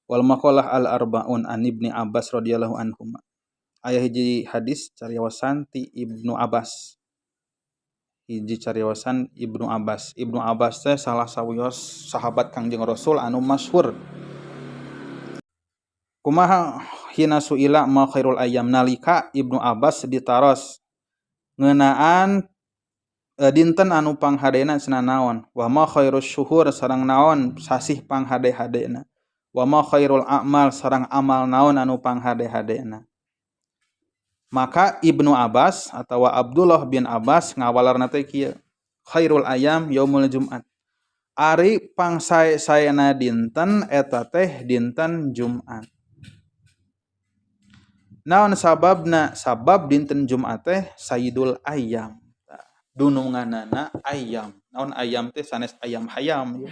Wal maqalah al arbaun an Ibni Abbas radhiyallahu anhuma. Aya hiji hadis cariyosan ti Ibnu Abbas. Hiji cariyosan Ibnu Abbas. Ibnu Abbas teh salah sawios sahabat Kangjeng Rasul anu masyhur. Kumaha hina suila ma khairul ayyam nalika Ibnu Abbas ditaros ngeunaan dinten anu panghadena cenah naon wa ma khairus syuhur sareng naon sasih panghade-hadena wa ma khairul a'mal sareng amal naon anu panghade-hadena. Maka Ibnu Abbas atawa Abdullah bin Abbas ngawalarna teh kieu khairul ayam yaumul Jumat. Ari pangsae-saena dinten eta teh dinten Jumat. Naon sababna? Sabab dinten Jumat teh sayyidul ayyam. Dununganana ayam. Naon ayam teh sanes ayam hayam ya.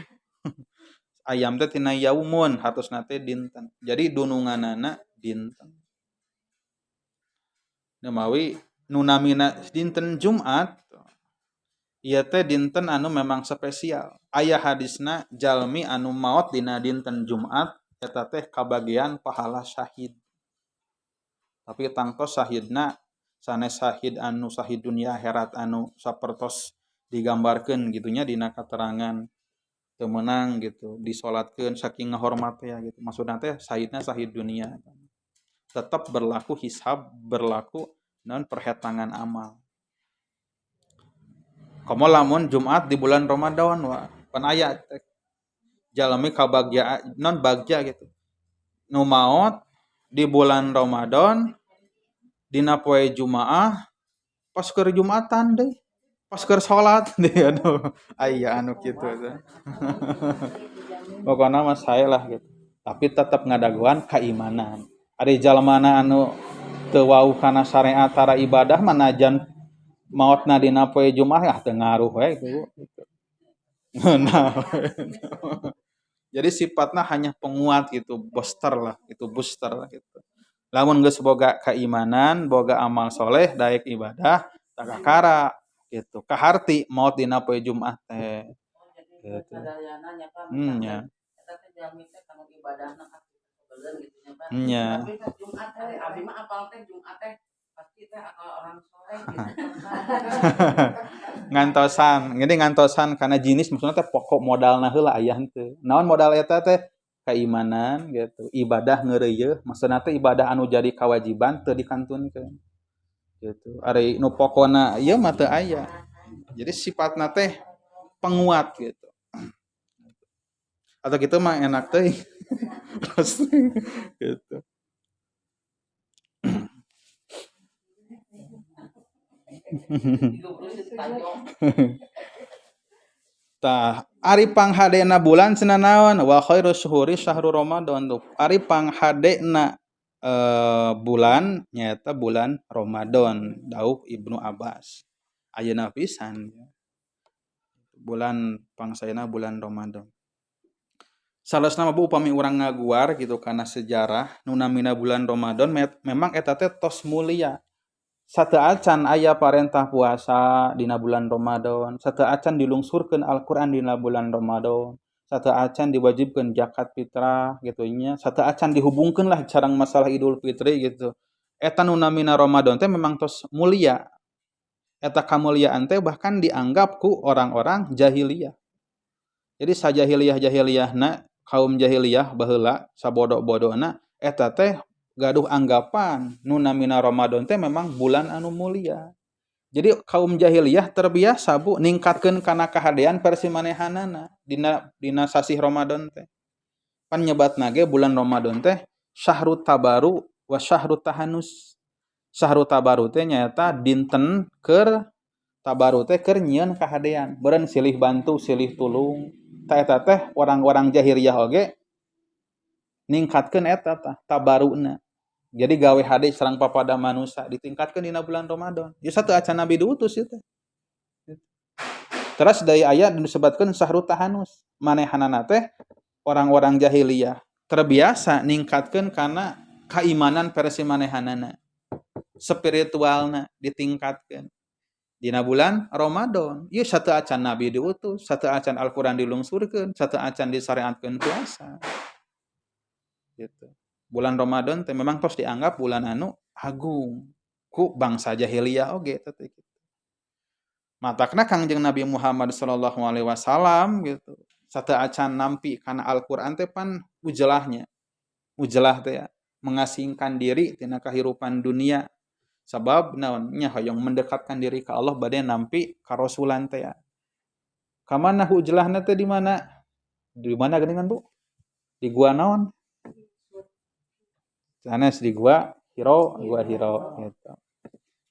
Ayam teh tina yaumun hartosna teh dinten. Jadi dununganana dinten. Namawi nu namina dinten Jumat ieu teh dinten anu memang spesial. Aya hadisna jalmi anu maot dina dinten Jumat eta teh kabagian pahala syahid. Tapi tangtos syahidna sanes syahid anu syahid dunia akhirat anu sapertos digambarkeun gitunya dina katerangan teu meunang gitu disolatkeun saking ngahormat ya gitu. Maksudna teh syahidna syahid dunia. Tetap berlaku hisab, berlaku naon perhitungan amal. Komo lamun Jumat di bulan Ramadan wa pan aya jalmi kabagja non bagja gitu. Nu maot di bulan Ramadan dina poe Jumaah pas keur Jumatan deui. Pas keur salat deui aduh aya anu kitu teh. Pokona mah sae lah gitu. Tapi tetap ngadaguan keimanan. Ari jalmana anu teu wau kana syariat tara ibadah manajan maotna dina poe Jumaah teu ngaruh we gitu. Nah. Jadi sifatnya hanya penguat gitu, booster lah gitu. Lamun geus boga keimanan, boga amal soleh, daek ibadah, takakara gitu. Kaharti maot dina poe Jumat teh. Gitu. Nya. Nya. Abi mah apal teh Jumat teh pasti teh orang soleh ngantosan, gini ngantosan karena jenis maksudnya teh pokok modalna heula aya henteu. Naon modal eta teh? Keimanan gitu. Ibadah ngeureuyeuh, maksudna teh ibadah anu jadi kewajiban teu dikantunkeun. Gitu. Ari nu pokona ieu mah teu aya. Jadi sifatna teh penguat gitu. Atau gitu mah enak teuing. Gitu. Tah, ari panghadena bulan cenah naon? Wa khairu syuhuri syahrul Ramadan. Ari panghadena bulan nyaeta bulan Ramadan, dauh Ibnu Abbas. Ayeuna pisan. Bulan pangsaena bulan Ramadan. Salasna mah upami urang ngaguar gitu kana sejarah nu namina bulan Ramadan memang eta teh tos mulia. Sateu acan aya parentah puasa dina bulan Ramadan, sateu acan dilungsurkeun Al-Qur'an dina bulan Ramadan, sateu acan diwajibkeun zakat fitrah gitu nya, sateu acan dihubungkeun lah sareng masalah Idul Fitri gitu. Eta nu namina Ramadan teh memang tos mulia. Eta kamuliaan teh bahkan dianggap ku orang-orang jahiliyah. Jadi sajahiliyah-jahiliyahna kaum jahiliyah baheula sabodo-bodona eta teh gaduh anggapan nu namina Ramadan teh memang bulan anu mulia. Jadi kaum jahiliyah terbiasa bu ningkatkeun kana kahadean versi manehanana dina sasih Ramadan teh. Pan nyebatna ge bulan Ramadan teh syahrut tabaru wa syahrut tahanus. Syahrut tabaru teh nyaeta dinten keur tabaru teh keur nyieun kahadean, beureun silih bantu, silih tulung. Ta eta teh orang-orang jahiliyah oge ningkatkeun eta tah tabaruna. Jadi gawe hade sareng papada manusia ditingkatkeun dina bulan Ramadan. Ieu sateu acan Nabi diutus ieu teh. Terus dari ayat disebutkeun syahrut tahanus. Manehanana teh orang-orang jahiliyah terbiasa ningkatkeun kana keimanan versi manehanana. Spiritualna ditingkatkeun. Dina bulan Ramadan, ieu sateu acan Nabi diutus, sateu acan Al-Qur'an dilungsurkeun, sateu acan disyariatkeun puasa. gitu. Bulan Ramadan teh memang tos dianggap bulan anu agung ku bangsa jahiliyah oge teh kitu. Matakna Kangjeng Nabi Muhammad sallallahu alaihi wasallam gitu. Sateu acan nampi kana Al-Qur'an teh pan ujelahnya. Ujelah teh ya, mengasingkan diri tina kahirupan dunia. Sabab naon nya hoyong mendekatkan diri ke Allah bade nampi ka Rasulan teh ya. Ka mana ujelahna teh di mana? Di mana geuningan Bu? Di gua naon? Sanes di gua Hiro gitu.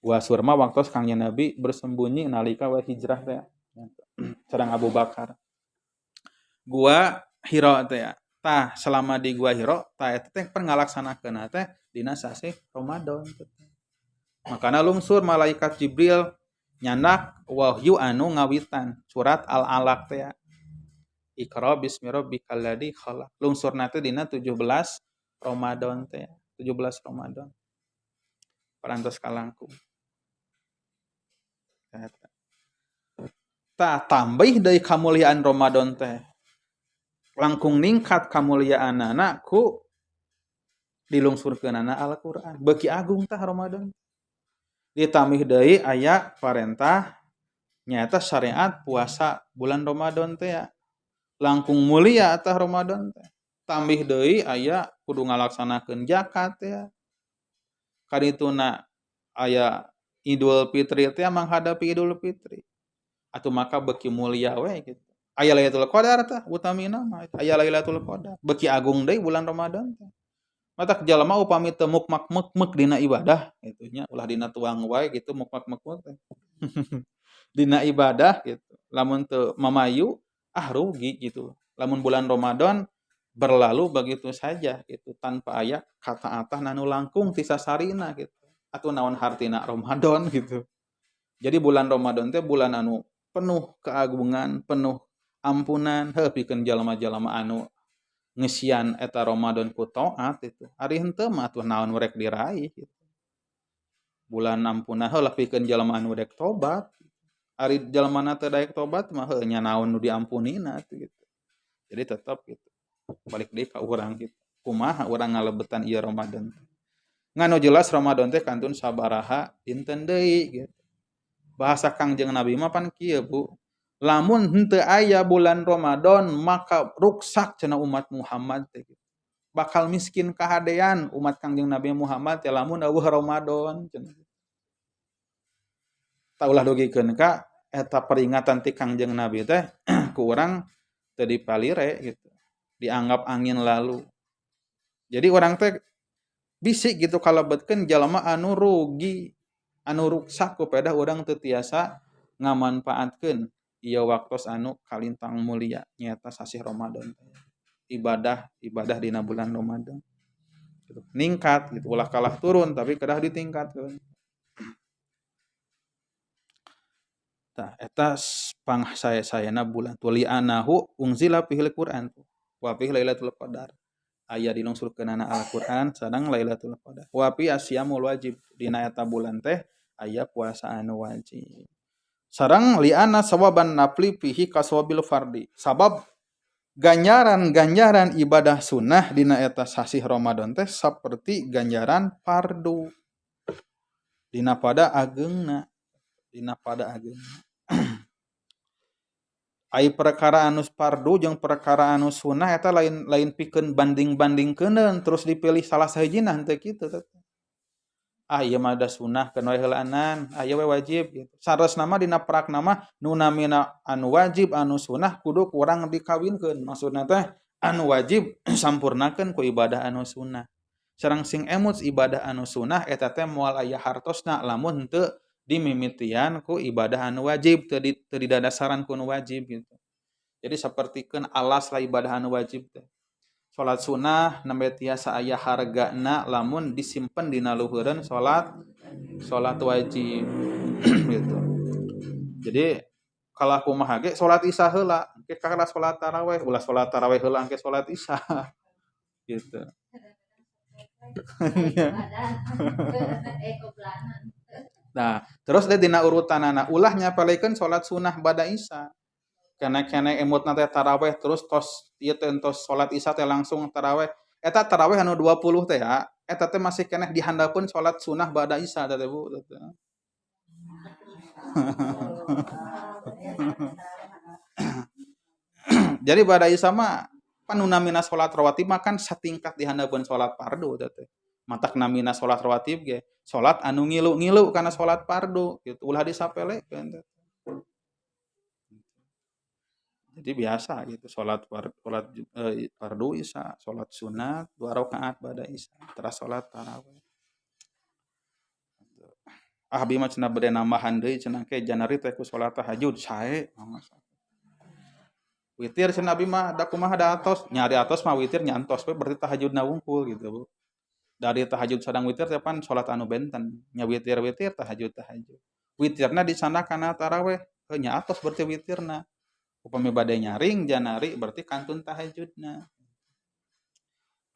Gua Surma waktu Kangjeng Nabi bersembunyi nalika we hijrah teh. Sareng Abu Bakar. Gua Hiro teh ya. Tah selama di gua Hiro tah eta teh pern ngalaksanakeun teh dina sasih Ramadan teh. Makana lungsur malaikat Jibril nyandak wahyu anu ngawitan surat Al-Alaq teh ya. Iqra bismi rabbikal ladzi khalaq. Lungsurna teh dina 17 Ramadan teh. 17 Ramadan. Parantos kalangkung. Tah tambah deui kamuliaan Ramadan teh. Langkung ningkat kamuliaanana ku dilungsurkeunana Al-Qur'an. Beuki agung tah Ramadan. Ditambih deui aya parentah nyaeta syariat puasa bulan Ramadan teh ya. Langkung mulia tah Ramadan teh. Tambih deui aya kudu ngalaksanakeun zakat teh ya. Kadituna aya Idul Fitri teh menghadapi Idul Fitri. Atuh maka beuki mulia we gitu. Aya Lailatul Qadar tah utamina mah aya Lailatul Qadar. Beuki agung deui bulan Ramadan teh. Matak jalma upami teu mukmak-mukmek dina ibadah gitu nya ulah dina tuang wae gitu mukmak-mukmek teh. Dina ibadah gitu. Lamun teu mamayu rugi gitu. Lamun bulan Ramadan berlalu begitu saja gitu tanpa aya kata-kata nanu langkung ti sasarina gitu. Atuh naon hartina Ramadan gitu. Jadi bulan Ramadan teh bulan anu penuh keagungan, penuh ampunan, pikeun jalma-jalma anu ngesian eta Ramadan ku taat itu. Ari henteu mah atuh naon rek diraih gitu. Bulan ampunan heulah pikeun jalma anu rek tobat. Ari jalmana teu daek tobat mah nya naon nu diampunina gitu. Jadi tetap gitu. Balik deui ka urang gitu. Kumaha urang ngalebetan ieu Ramadan. Nganu jelas Ramadan teh kantun sabaraha dinten deui gitu. Bahasa Kangjeng Nabi mah pan kieu Bu. Lamun henteu aya bulan Ramadan maka ruksak cenah umat Muhammad teh gitu. Bakal miskin kahadean umat Kangjeng Nabi Muhammad teh lamun eueuh Ramadan cenah. Ta ulah dugikeun ka eta peringatan ti Kangjeng Nabi teh ku urang teu dipalire gitu. Dianggap angin lalu. Jadi urang teh bisi gitu kalebetkeun jalma anu rugi anu ruksak ku pedah urang teu tiasa ngamanfaatkeun ieu waktos anu kalintang mulia nyaeta sasih Ramadan. Ibadah dina bulan Ramadan. Gitu. Ningkat gitu ulah kalah turun tapi kedah ditingkatkeun. Tah eta sayana bulan tulianahu unzila fihil Qur'an wa fihi Lailatul Qadar. Aya dilungsurkeunana Al-Qur'an sareng Lailatul Qadar. Wa fi asyamul wajib dina eta bulan teh aya puasa anu wajib. Sareng li'anna sawaban nafli fihi kasawabil fardi. Sabab ganjaran ibadah sunnah dina eta sasih Ramadan teh saperti ganjaran fardu. Dina pada ageungna. Ai perkara anu fardu jeung perkara anu sunnah eta lain pikeun banding-bandingkeuneun terus dipilih salah sahijina henteu kitu teh. Ieu mah da sunnah keun we heulaanan, aya we wajib gitu. Saresna mah dina prakna mah nu namina anu wajib anu sunnah kudu kurang dikawinkeun. Maksudna teh anu wajib sampurnakeun ku ibadah anu sunnah. Sareng sing emut ibadah anu sunnah eta teh moal aya hartosna lamun henteu dimimitian ku ibadah anu wajib teu didadasaran ku nu wajib gitu. Jadi sapertikeun alas lah ibadah anu wajib teh. Salat sunnah nembe tiasa aya hargana lamun disimpen dina luhureun salat wajib gitu. Jadi kalah kumaha ge salat Isya heula, engke kalah salat tarawih, ulah salat tarawih heula engke salat Isya gitu. Nah, terus dina urutanana ulah nyapelekeun salat sunnah bada Isya. Kene emutna teh tarawih terus tos ieu teh tos salat Isya teh langsung tarawih eta tarawih anu 20 teh ya, eta teh masih keneh dihandapeun salat sunah ba'da isya teh Bu. Jadi ba'da isya mah pan nu namina salat rawatib mah kan satingkat dihandapeun salat fardu teh. Matak namina salat rawatib ge salat anu ngilu-ngilu kana salat fardu gitu, ulah disapelekeun teh. Jadi biasa gitu fardu isya, salat sunat 2 rakaat ba'da isya, teras salat tarawih. Ah abi mah cenah bade nambahan deui cenah ke janari teh ku salat tahajud sae. Witir cenah abi mah da kumaha da atos, nya di atos mah witir nya entos we berarti tahajudna wungkul gitu, Bu. Dari tahajud sadang witir teh pan salat anu benten, nya witir-witir tahajud. Witirna di sana kana tarawih, heuh nya atos berarti witirna. Upami bade nyaring janari berarti kantun tahajudna.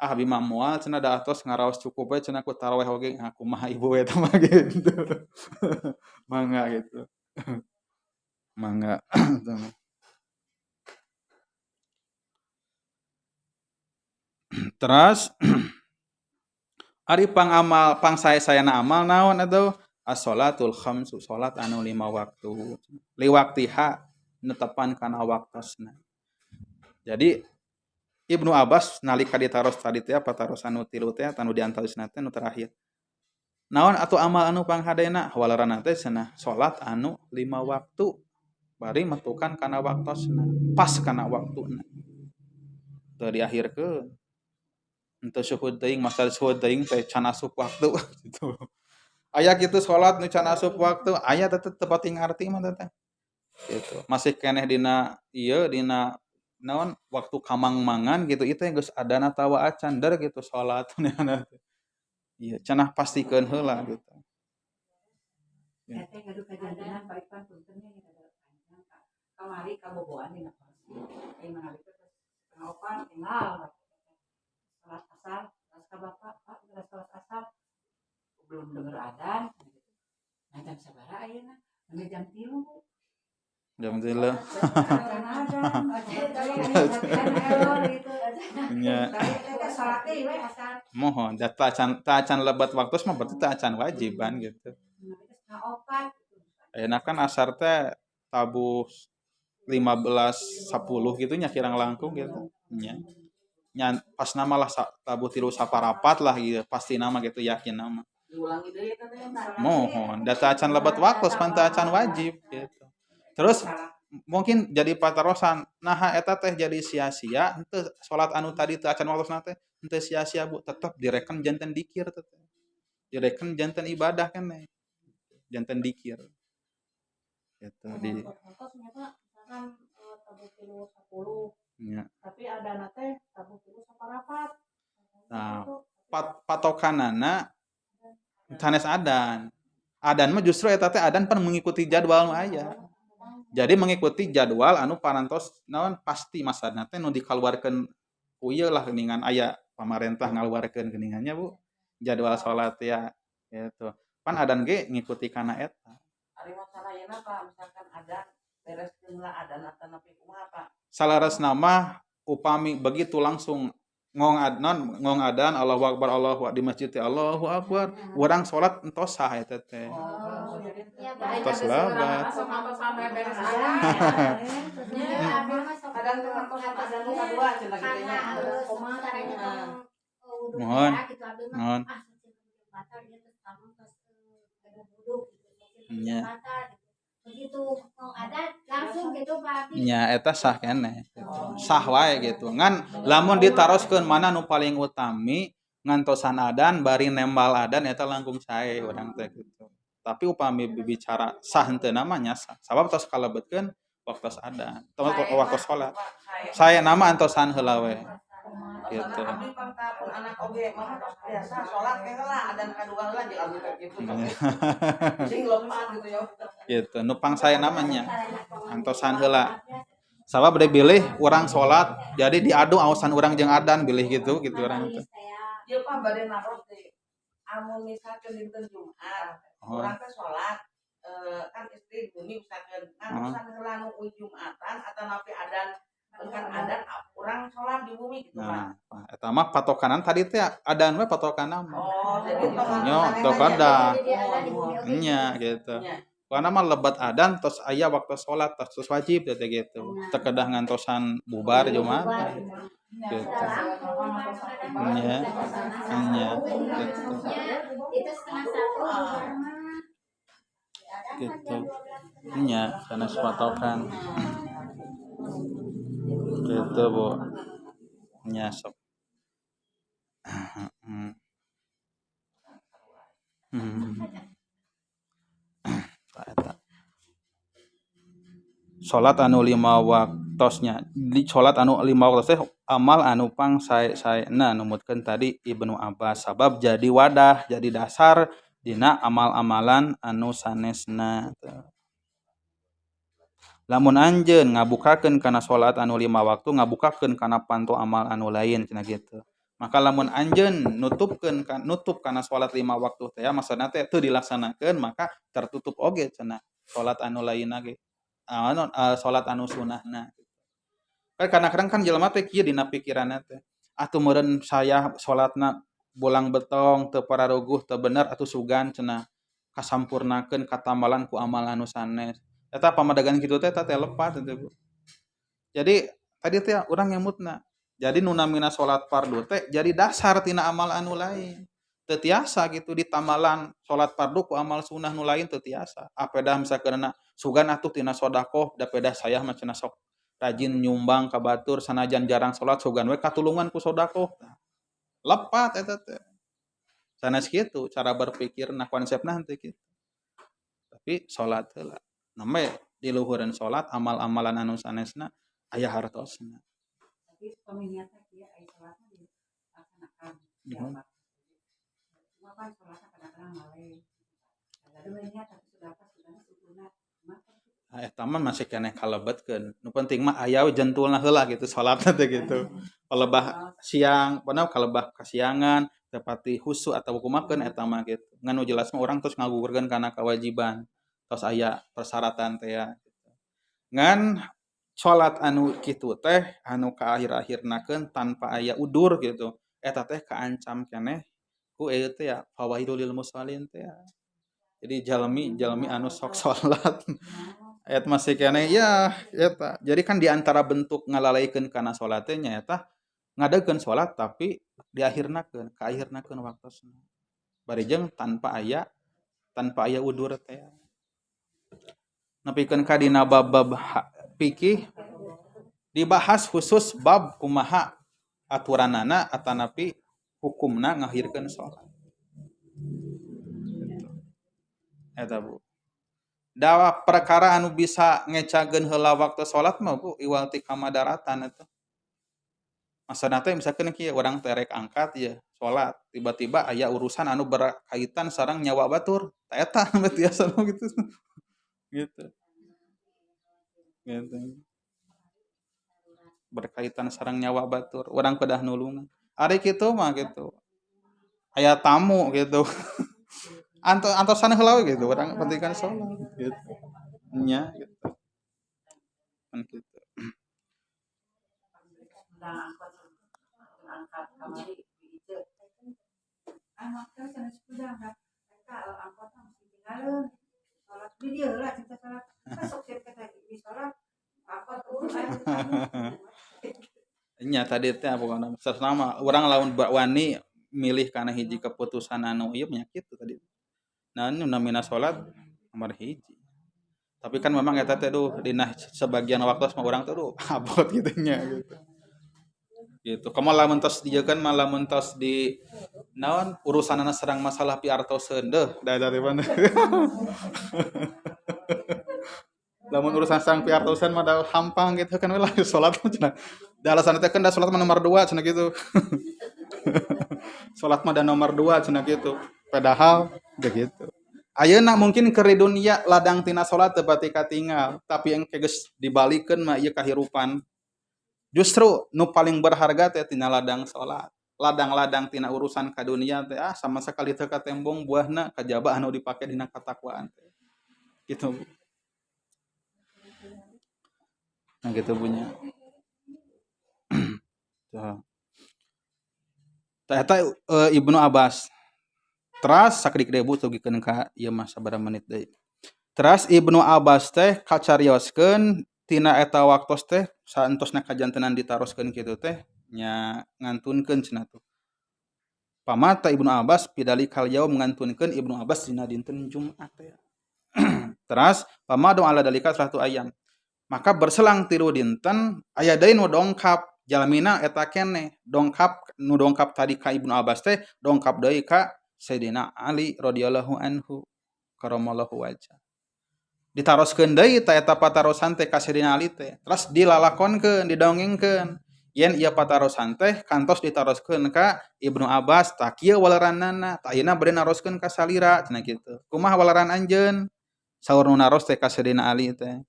Ah abi mah moal cenah da atos ngaraos cukup we cenah ku tarawih oge kumaha ibu eta mah gitu. Mangga gitu. Mangga. Terus ari pangamal pangsaya-sayana amal naon atuh? As-sholatul khamsu, salat anu 5 waktu. Liwaktiha netepan kana waktosna. Jadi Ibnu Abbas nalika ditaros tadi teh pataros anu 3 teh anu diantarisna teh nu terakhir. Naon atuh amal anu panghadena? Walarana teh cenah salat anu 5 waktu. Bari metukan kana waktosna, pas kana waktuna. Teu diakhirkeun. Henteu suhud teuing masa suhud teuing teh can asup waktu gitu. Aya kitu salat nu can asup waktu, aya teh teu pati ngarti mah teh. Gitu. Masih keneh dina ieu dina naon waktu kamangmangan gitu itu yang geus adana tawa acan der gitu salat iya cenah pastikeun heula gitu. Ya. Teh ngadu kajantenan baikkan puntennya nya kada panjang kamari kaboboan dina kursi. Ai mangalik teh setengah opat tinggal salat asar terus ka bapak Pak geus salat asar belum denger adzan gitu. Nah jam sabaraha ayeuna? Jam 3. Jam 3. Nya. Mohon da acan lebat waktos mah berarti teu acan wajiban gitu. Ayeuna kan asar teh tabuh 15.10 gitu nya kirang langkung gitu. Nya pas nama lah tabuh 3 saparapat lah gitu pasti nama gitu yakin nama. Mohon da teu acan lebat waktos pan teu acan wajib gitu. Terus mungkin jadi patarosan naha eta teh jadi sia-sia henteu salat anu tadi teu acan waktosna teh henteu sia-sia Bu tetep direken janten dikir teh. Direken janten ibadah keneh. Janten dikir. Gitu di misalkan tabuh 3.10 nya. tapi adana teh tabuh 3.4. Nah, patokanana sanes adan. Adan mah justru eta teh adan pan mengikuti jadwal nu aya. Jadi mengikuti jadwal anu parantos naon pasti masadna teh nu dikaluarkeun ku ieu lah geuningan aya pamarentah ngaluarkeun geuningannya Bu. Jadwal salat ya gitu. Pan adan ge ngikuti kana eta. Ari masalah yeuna Pak misalkan adan bereskeun lah adan atau nepi kumaha Pak? Salaresna mah upami begitu langsung ngong adan Allahu Akbar di masjid teh Allahu Akbar urang salat entos sah eta teh. Entos labat. Mohon. Mohon. Nya. Begitu mau ada langsung gitu Pak. Nya eta sah keneh gitu. Sah wae gitu. Ngan lamun ditaroskeun mana nu paling utami ngantosan adan bari nembal adan eta langkung sae urang teh gitu. Tapi upami bicara sah henteu namanya sah. Sabab tos kalebetkeun waktos adan. Waktos salat. Sae nama antosan heula we. Gitu. Abdi pangkapun anak oge mah biasa salat ke heula adan kadua heula jeung abdi kitu. Sing lompat gitu ya. Gitu. Nu pangsae namanya antosan heula. Sabab bade bilih urang salat jadi diadu aosan urang jeung adan bilih gitu urang teh. Ieu Pak bade naros teh. Amun misalkeun dinten Jumat, urang teh salat kan istri bumi misalkeun ngan heula nu Jumatan atawa napi adan kan adat orang sholat di bumi gitu Nah, Pak. eta mah patokanan tadi teh adan we patokanna mah. Oh, jadi Nyo, teu kada. Jadi ada di bumi oge. Nya gitu. Iya. Karena mah lebat adan tos aya waktu salat tos wajib teh gitu. Teu kedah ngantosan bubar Jumat. Gitu. Nya. Nya. Gitu. Itu setengah satu Gitu. Nya, sanes patokan. Gitu, Bu. Nya sok. Hmm. Eta. Salat anu 5 waktosnya. Di salat anu 5 waktos teh amal anu pang sae-saena numutkeun tadi Ibnu Abbas sabab jadi wadah, jadi dasar dina amal-amalan anu sanesna. Lamun anjeun ngabukakeun kana salat anu 5 waktu ngabukakeun kana panto amal anu lain cenah kitu. Maka lamun anjeun nutup kana salat 5 waktu teh maksudna teh teu dilaksanakeun maka tertutup oge cenah salat anu lainna ge. Salat anu sunnahna. Kan kadang-kadang kan jelema teh kieu dina pikiranna teh. Atuh meureun saya salatna bolang betong teu pararuguh teu bener atuh sugan cenah kasampurnakeun katambalan ku amal anu sanes. Eta pamadagan kitu teh eta teh lepat teh Bu. Jadi tadi teh urang ngemutna. Jadi nu namina salat fardu teh jadi dasar tina amal anu lain. Teu tiasa gitu ditamalan salat fardu ku amal sunnah nu lain teu tiasa. Apedah misalkeunna sugan atuh tina sedekah da pedah saya mah cenah sok rajin nyumbang ka batur sanajan jarang salat sugan we katulungan ku sedekah. Lepat eta teh. Sanes kitu cara berpikirna konsepna henteu kitu. Tapi salat heula. Namanya di luhureun salat amal-amalan anu sanesna aya hartosna. Tapi peminiatnya dia ai sholatnya dilaksanakan Mhm. siapa. Cuma kan sholatnya kadang-kadang malih. Ada banyak tapi sudah apa sudah sempurna. Eta mah masih keneh kalebetkeun. Nu penting mah aya we jentulna heula gitu salatna teh gitu. Kalebah siang, padahal kalebah kasiangan, teu pati husu atawa kumakeun eta mah gitu. Ngan nu jelas mah urang tos ngagugurkeun kana kewajiban. Tos aya persyaratan teh ya. Ngan salat anu kitu teh anu ka akhir-akhirnakeun tanpa aya udur gitu. Eta teh kaancam keneh ku ieu teh ya fawaidul lil musallin teh ya. Jadi jalmi anu sok salat eta masih keneh ya eta. Jadi kan di antara bentuk ngalalaikeun kana salat teh nyaeta ngadegkeun salat tapi diakhirnakeun, kaakhirnakeun waktosna. Bari jeung tanpa aya udur teh. Nepikeun ka dina bab-bab fikih dibahas khusus bab kumaha aturanana atanapi hukumna ngakhirkeun salat. Eta Bu. Da perkara anu bisa ngecageun heula waktu salat mah Bu iwal ti kamadaratan eta. Maksudna teh misalkeun kieu urang teh rek angkat ieu salat, tiba-tiba aya urusan anu berkaitan sareng nyawa batur. Tah eta biasa gitu. Gitu. Gitu. Berkaitan sareng nyawa batur, urang kedah nulungan. Ari kitu mah gitu. Aya tamu gitu. Antosan heula we gitu, urang pentingkan salat gitu. Nya gitu. Kan kitu. Udah angkat kamari di ieu. Anak teh cenah sudah mereka angkot mesti tinggalin sholat di dia lah kita sholat masuk kita di sholat angkot Nya tadi teh pokona sasama urang lamun wani milih kana hiji keputusan anu ieu nya kitu tadi. Nah nu namina salat nomor hiji. Tapi kan memang eta teh duh dina sebagian waktu mah urang teh duh abot kitu nya gitu. Gitu. Kamu lamun tos dijeukeun mah lamun tos di naon urusanana sareng masalah piartoseun deuh da dari mana. Lamun urusan sareng piartoseun mah da hampang gitu kan we lah salat mah cenah. Da alasan teh kan da salat mah nomor 2 cenah gitu. Salat mah da nomor 2 cenah gitu. Padahal begitu. Ayeuna mungkin keur di dunia ladang tina salat teu pati katinggal, tapi engke geus dibalikeun mah ieu kahirupan. Justru nu paling berharga teh tina ladang salat. Ladang-ladang tina urusan ka dunia teh sama sekali teu katembong buahna kajaba anu dipake dina katakwaan teh. Gitu. Nah gitu punya. Tah. Tah eta Ibnu Abbas. Teras sakdik debu tugikeun ka ieu mah sabaraha menit deui. Teras Ibnu Abbas teh kacarioskeun tina eta waktos teh saentosna kajantenan ditaroskeun kitu teh nya ngantunkeun cenah tuh. Pamata Ibnu Abbas pidalikal yaum ngantunkeun Ibnu Abbas dina dinten Jumat teh. Teras pamadu ala dalika 100 ayam. Maka berselang 3 dinten aya deui nu dongkap jalmina eta keneh dongkap nu dongkap tadi ka Ibnu Abbas teh dongkap deui ka Sayyidina Ali radhiyallahu anhu karamallahu wajhah. Ditaroskeun deui ta eta patarosan teh ka Sayyidina Ali teh. Terus dilalakonkeun, didongengkeun. Yen ieu patarosan teh kantos ditaroskeun ka Ibnu Abbas, tah kieu waleranana, tah ayeuna bade naroskeun ka salira cenah kitu. Kumaha waleran anjeun? Saur nu naros teh ka Sayyidina Ali teh.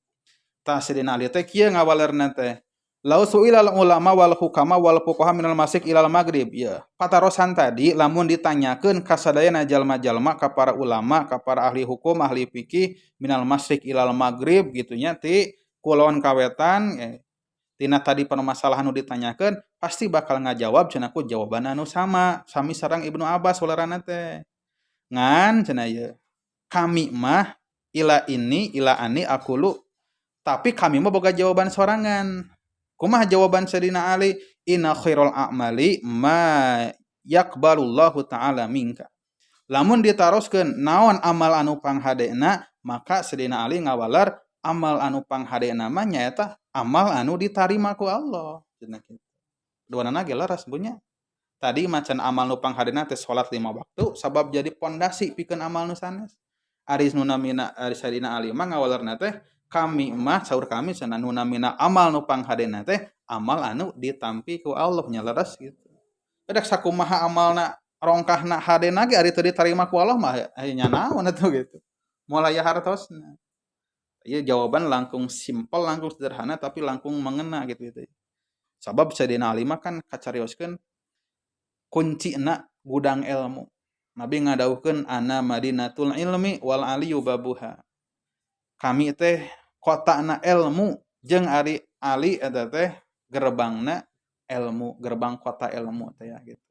Tah Sayyidina Ali teh kieu ngawalerna teh. Lau su'ilal ulama wal hukama wal fuqaha minal masyriq ilal maghrib. Ya, patarosan tadi lamun ditanyakeun ka sadayana jalma-jalma ka para ulama, ka para ahli hukum, ahli fikih minal masyriq ilal maghrib gitu nya ti kulon kawetan tina tadi permasalahan nu ditanyakeun pasti bakal ngajawab cenah ku jawaban anu sama, sami sareng Ibnu Abbas waleranna teh. Ngan cenah ieu. Kami mah ila ani aqulu tapi kami mah boga jawaban sorangan. Kumaha jawaban Sayyidina Ali? Inna khairul a'mali ma yaqbalullahu ta'ala minka. Lamun ditaroskeun naon amal anu panghadena, maka Sayyidina Ali ngawalar amal anu panghadena mah nyaeta amal anu ditarima ku Allah. Cenah kitu. Duanana ge laras bunya. Tadi macan amal nu panghadena teh salat 5 waktu sabab jadi pondasi pikeun amal nu sanes. Ari nu namina ari Sayyidina Ali mah ngawalarna teh kami mah saur kami cenah nu namina amal nu panghadena teh amal anu ditampi ku Allah nya leres gitu. Bedak sakumaha amalna rongkahna hadena ge ari teu ditarima ku Allah mah nya naon atuh gitu. Moal aya hartosna. Ieu jawaban langkung simpel, langkung sederhana tapi langkung mengena gitu. Sabab Sayyidina Ali mah kan kacarioskeun kuncina gudang ilmu. Nabi ngadawuhkeun ana madinatul ilmi wal aliyu babuha. Kami teh kotana ilmu jeung ari Ali eta teh gerbangna ilmu, gerbang kota ilmu teh gitu.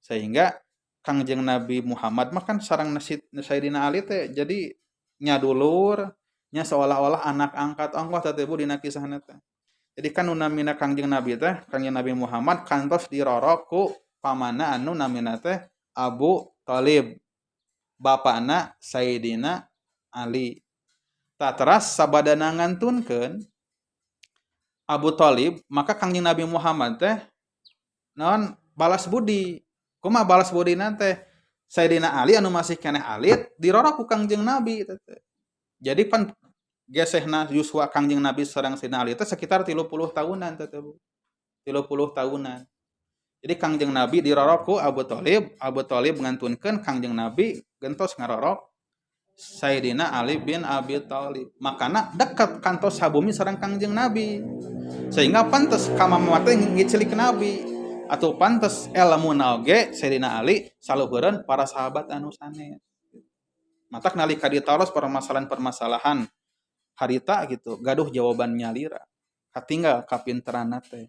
Sehingga Kangjeng Nabi Muhammad mah kan sareng Sayyidina Ali teh jadi nyadulur nya seolah-olah anak angkat ongkoh teh Bu dina kisahna teh. Jadi kan nu namina Kangjeng Nabi teh, Kangjeng Nabi Muhammad kantos dirorok ku pamanna anu namina teh Abu Thalib. Bapana Sayyidina Ali. Tak teras sabadana ngantunkeun Abu Thalib, maka Kangjeng Nabi Muhammad teh naon balas budi. Kumaha balas budina teh? Sayyidina Ali anu masih keneh alit dirorok ku Kangjeng Nabi teh. Jadi pan gesehna yuswa Kangjeng Nabi sareng Sayyidina Ali teh sekitar 30 tahunan teh Bu. 30 tahunan. Jadi Kangjeng Nabi dirorok ku Abu Thalib ngantunkeun Kangjeng Nabi gentos ngarorok Sayyidina Ali bin Abi Thalib. Makana dekat kantos sabumi sareng Kangjeng Nabi. Sehingga pantes kamama teh ngicilik Nabi atau pantes ilmu oge Sayyidina Ali saluhureun para sahabat anu sanes. Matak nalika ditaros permasalahan-permasalahan harita gitu, gaduh jawaban nyalira. Katinggal kapinteranna teh.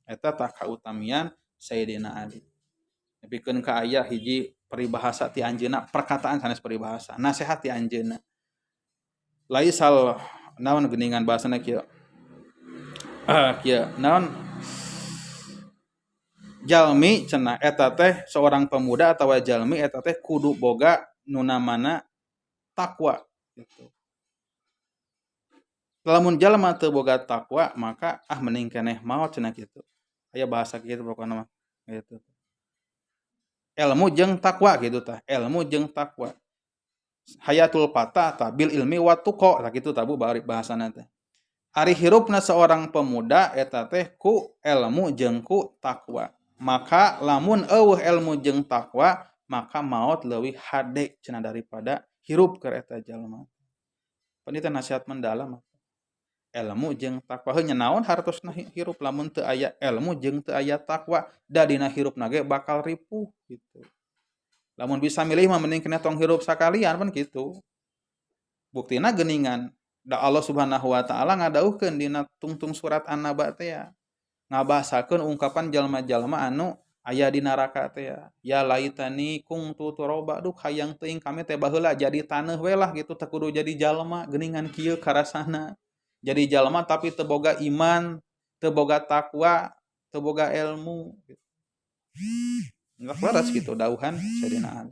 Eta tah kautamian Sayyidina Ali. Nepikeun ka aya hiji peribahasa ti anjeunna, perkataan sanes peribahasa, nasehat ti anjeunna. Laisal naon geuningan bahasana kieu. Kieu naon jalmi cenah eta teh seorang pemuda atawa jalmi eta teh kudu boga nu namana takwa gitu. Lamun jalma teu boga takwa maka mending keneh maot cenah kitu. Aya bahasa kitu pokona mah gitu. Ilmu jeung takwa gitu tah. Ilmu jeung takwa. Hayatul fata tah bil ilmi wa tuqa tah kitu tah Bu bari bahasana teh. Ari hirupna seorang pemuda eta teh ku ilmu jeung ku takwa. Maka lamun eueuh ilmu jeung takwa maka maot leuwih hade cenah daripada hirup keur eta jalma. Pan itu nasihat mendalam. Ilmu jeung takwa heunya naon hartosna hirup lamun teu aya ilmu jeung teu aya takwa da dina hirupna ge bakal ripuh gitu. Lamun bisa milih mah mending kena tong hirup sakalian pan kitu. Buktina geuningan da Allah Subhanahu wa taala ngadauhkeun dina tungtung surat An-Naba teh ya. ngabasakeun ungkapan jalma-jalma anu aya di neraka teh ya laitani kungtu turaba duh hayang teuing kami teh baheula jadi taneuh we lah gitu teu kudu jadi jalma geuningan kieu karasana jadi jalma tapi teu boga iman teu boga takwa teu boga ilmu gitu. Nggak waras gitu dauhan sadina hal.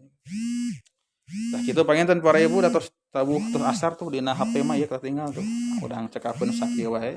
Tah kitu panginten para ibu da tos tabuh tos asar tuh dina HP mah ieu ketinggal tuh. Urang cekakeun sakieu wae.